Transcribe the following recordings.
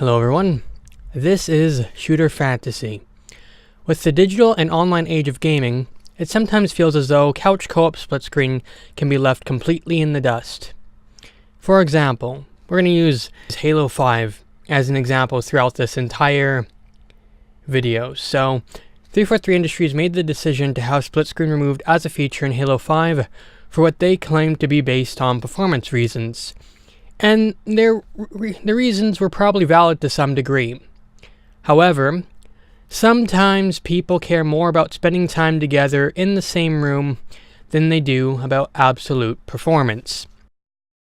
Hello everyone, this is Shooter Fantasy. With the digital and online age of gaming, it sometimes feels as though couch co-op split screen can be left completely in the dust. For example, we're going to use Halo 5 as an example throughout this entire video. So, 343 Industries made the decision to have split screen removed as a feature in Halo 5 for what they claimed to be based on performance reasons. And the reasons were probably valid to some degree. However, sometimes people care more about spending time together in the same room than they do about absolute performance.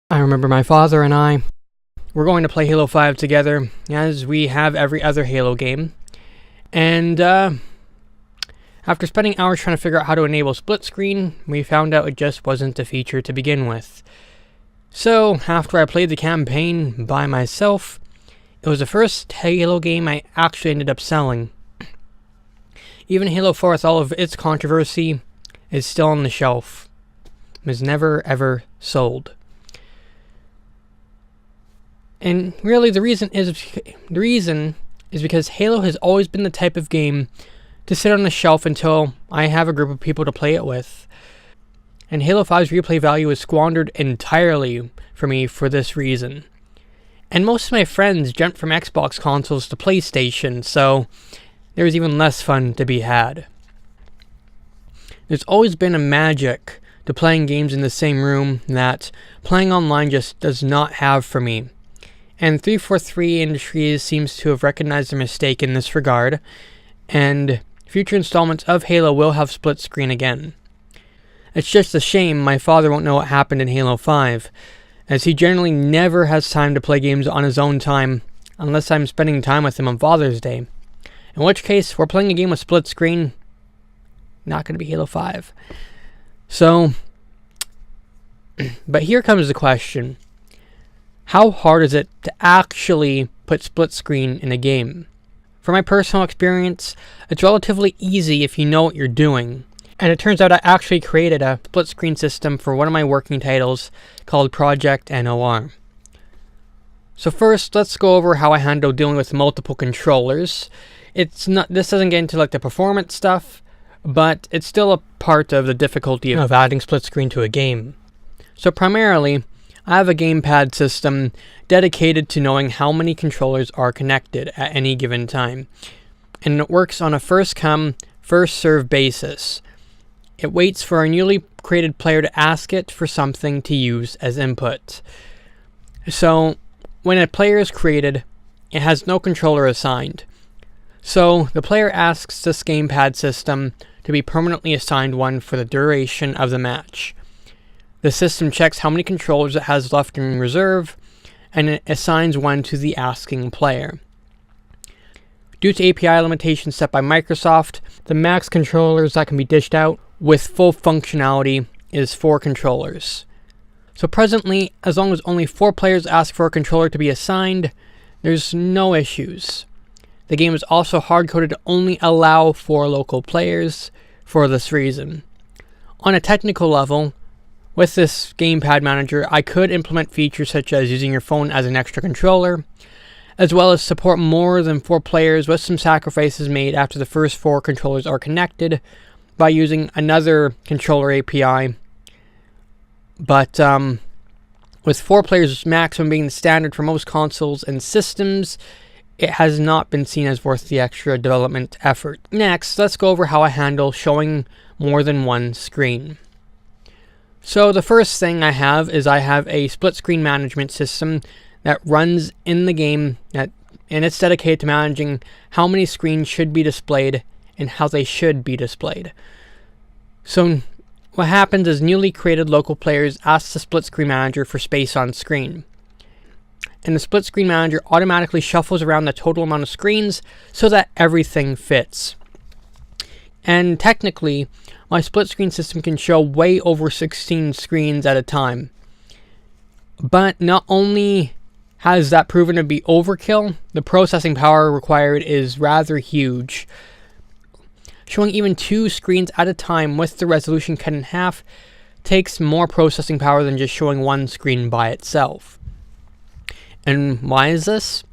I remember my father and I were going to play Halo 5 together, as we have every other Halo game. And after spending hours trying to figure out how to enable split screen, we found out it just wasn't a feature to begin with. So, after I played the campaign by myself, it was the first Halo game I actually ended up selling. Even Halo 4, with all of its controversy, is still on the shelf. It was never ever sold. And really the reason is because Halo has always been the type of game to sit on the shelf until I have a group of people to play it with. And Halo 5's replay value is squandered entirely for me for this reason. And most of my friends jumped from Xbox consoles to PlayStation, so there's even less fun to be had. There's always been a magic to playing games in the same room that playing online just does not have for me. And 343 Industries seems to have recognized their mistake in this regard, and future installments of Halo will have split screen again. It's just a shame my father won't know what happened in Halo 5, as he generally never has time to play games on his own time, unless I'm spending time with him on Father's Day. In which case, we're playing a game with split screen, not going to be Halo 5. So, but here comes the question. How hard is it to actually put split screen in a game? From my personal experience, it's relatively easy if you know what you're doing. And it turns out I actually created a split screen system for one of my working titles called Project NOR. So first, let's go over how I handle dealing with multiple controllers. This doesn't get into like the performance stuff, but it's still a part of the difficulty of adding split screen to a game. So primarily, I have a gamepad system dedicated to knowing how many controllers are connected at any given time. And it works on a first come, first serve basis. It waits for a newly created player to ask it for something to use as input. So, when a player is created, it has no controller assigned. So, the player asks this gamepad system to be permanently assigned one for the duration of the match. The system checks how many controllers it has left in reserve, and it assigns one to the asking player. Due to API limitations set by Microsoft, the max controllers that can be dished out with full functionality is 4 controllers. So presently, as long as only 4 players ask for a controller to be assigned, there's no issues. The game is also hard-coded to only allow 4 local players for this reason. On a technical level, with this gamepad manager, I could implement features such as using your phone as an extra controller, as well as support more than 4 players with some sacrifices made after the first 4 controllers are connected by using another controller API. But with 4 players maximum being the standard for most consoles and systems, it has not been seen as worth the extra development effort. Next, let's go over how I handle showing more than one screen. So the first thing I have a split screen management system that runs in the game, and it's dedicated to managing how many screens should be displayed and how they should be displayed. So what happens is newly created local players ask the split screen manager for space on screen. And the split screen manager automatically shuffles around the total amount of screens so that everything fits. And technically, my split screen system can show way over 16 screens at a time. But not only has that proven to be overkill, the processing power required is rather huge. Showing even 2 screens at a time with the resolution cut in half takes more processing power than just showing one screen by itself. And why is this?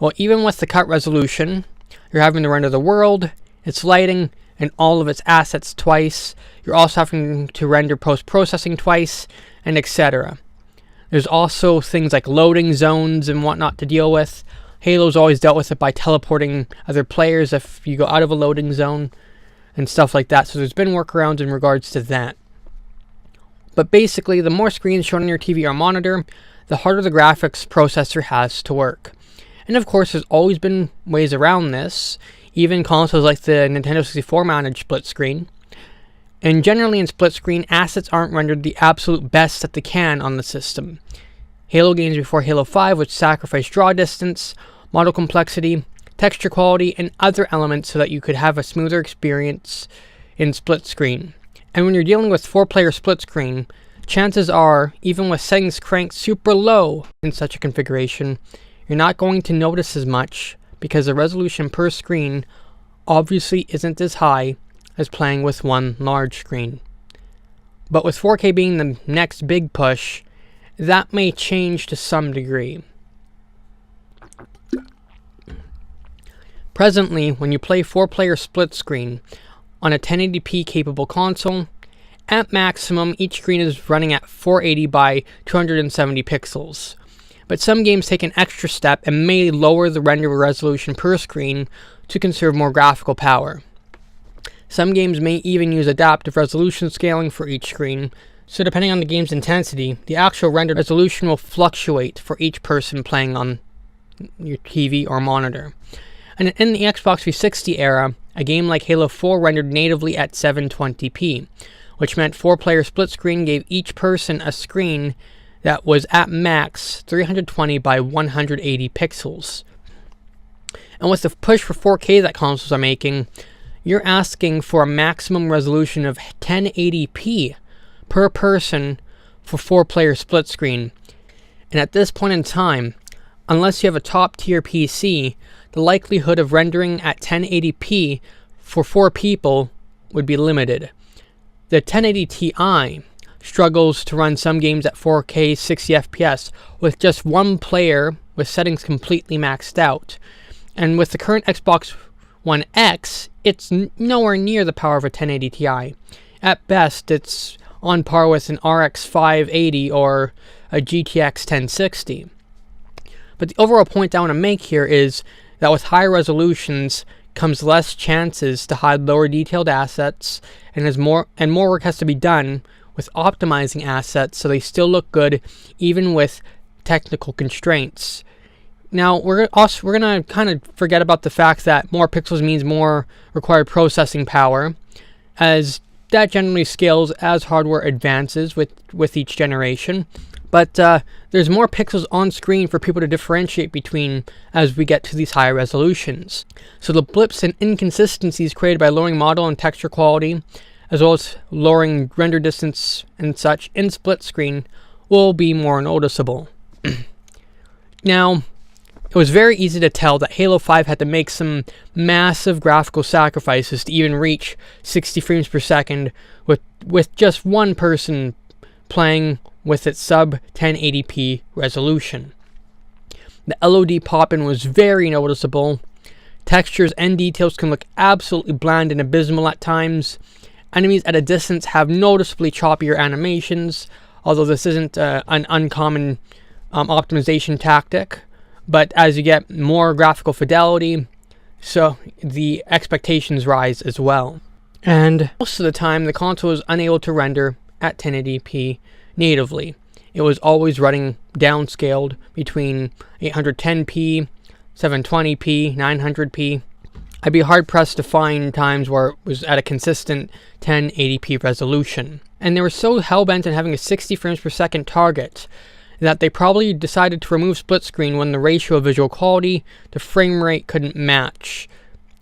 Well, even with the cut resolution, you're having to render the world, its lighting, and all of its assets twice. You're also having to render post-processing twice, and etc. There's also things like loading zones and whatnot to deal with. Halo's always dealt with it by teleporting other players if you go out of a loading zone and stuff like that. So there's been workarounds in regards to that. But basically, the more screens shown on your TV or monitor, the harder the graphics processor has to work. And of course, there's always been ways around this. Even consoles like the Nintendo 64 manage split screen. And generally in split screen, assets aren't rendered the absolute best that they can on the system. Halo games before Halo 5 would sacrifice draw distance, model complexity, texture quality, and other elements so that you could have a smoother experience in split screen. And when you're dealing with 4-player split screen, chances are, even with settings cranked super low in such a configuration, you're not going to notice as much because the resolution per screen obviously isn't as high as playing with one large screen. But with 4K being the next big push, that may change to some degree. Presently, when you play 4-player split screen on a 1080p capable console, at maximum each screen is running at 480 by 270 pixels. But some games take an extra step and may lower the render resolution per screen to conserve more graphical power. Some games may even use adaptive resolution scaling for each screen, so depending on the game's intensity, the actual render resolution will fluctuate for each person playing on your TV or monitor. And in the Xbox 360 era, a game like Halo 4 rendered natively at 720p, which meant 4-player split screen gave each person a screen that was at max 320 by 180 pixels. And with the push for 4K that consoles are making, you're asking for a maximum resolution of 1080p per person for 4-player split screen. And at this point in time, unless you have a top-tier PC, the likelihood of rendering at 1080p for 4 people would be limited. The 1080 Ti struggles to run some games at 4K 60 FPS with just one player with settings completely maxed out. And with the current Xbox One X, it's nowhere near the power of a 1080 Ti. At best, it's on par with an RX 580 or a GTX 1060. But the overall point I want to make here is that with higher resolutions comes less chances to hide lower detailed assets, and more work has to be done with optimizing assets so they still look good even with technical constraints. Now, we're going to kind of forget about the fact that more pixels means more required processing power, as that generally scales as hardware advances with each generation. But there's more pixels on screen for people to differentiate between as we get to these higher resolutions. So the blips and inconsistencies created by lowering model and texture quality, as well as lowering render distance and such in split screen, will be more noticeable. Now, it was very easy to tell that Halo 5 had to make some massive graphical sacrifices to even reach 60 frames per second with just one person playing with its sub 1080p resolution. The LOD pop-in was very noticeable. Textures and details can look absolutely bland and abysmal at times. Enemies at a distance have noticeably choppier animations, although this isn't an uncommon optimization tactic. But as you get more graphical fidelity, so the expectations rise as well. And most of the time, the console was unable to render at 1080p natively. It was always running downscaled between 810p, 720p, 900p. I'd be hard-pressed to find times where it was at a consistent 1080p resolution. And they were so hell-bent on having a 60 frames per second target that they probably decided to remove split screen when the ratio of visual quality to frame rate couldn't match.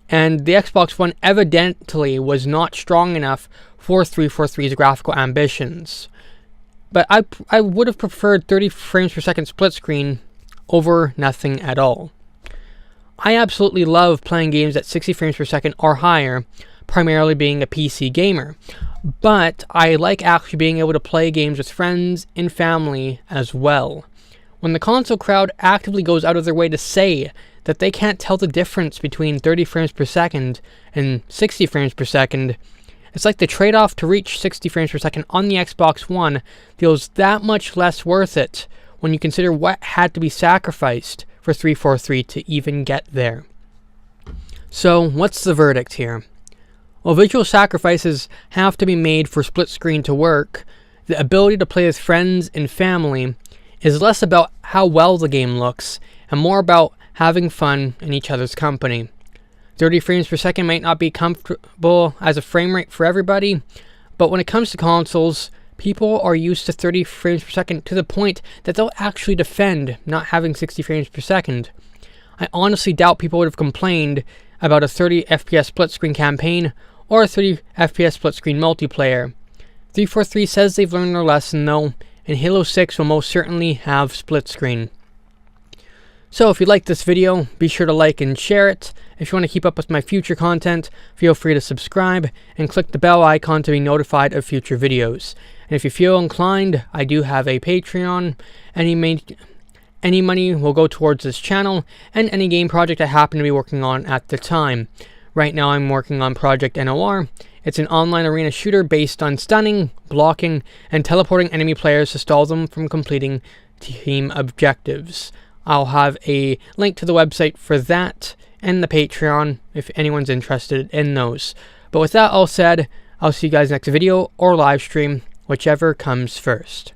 And the Xbox One evidently was not strong enough for 343's graphical ambitions. But I would have preferred 30 frames per second split screen over nothing at all. I absolutely love playing games at 60 frames per second or higher, primarily being a PC gamer. But I like actually being able to play games with friends and family as well, when the console crowd actively goes out of their way to say that they can't tell the difference between 30 frames per second and 60 frames per second, it's like the trade-off to reach 60 frames per second on the Xbox One feels that much less worth it when you consider what had to be sacrificed for 343 to even get there. So, what's the verdict here? While visual sacrifices have to be made for split screen to work, the ability to play with friends and family is less about how well the game looks and more about having fun in each other's company. 30 frames per second might not be comfortable as a frame rate for everybody, but when it comes to consoles, people are used to 30 frames per second to the point that they'll actually defend not having 60 frames per second. I honestly doubt people would have complained about a 30 FPS split screen campaign or a 30 FPS split screen multiplayer. 343 says they've learned their lesson though, and Halo 6 will most certainly have split screen. So if you like this video, be sure to like and share it. If you want to keep up with my future content, feel free to subscribe and click the bell icon to be notified of future videos. And if you feel inclined, I do have a Patreon. Any money will go towards this channel and any game project I happen to be working on at the time. Right now I'm working on Project NOR. It's an online arena shooter based on stunning, blocking, and teleporting enemy players to stall them from completing team objectives. I'll have a link to the website for that and the Patreon if anyone's interested in those. But with that all said, I'll see you guys next video or live stream, whichever comes first.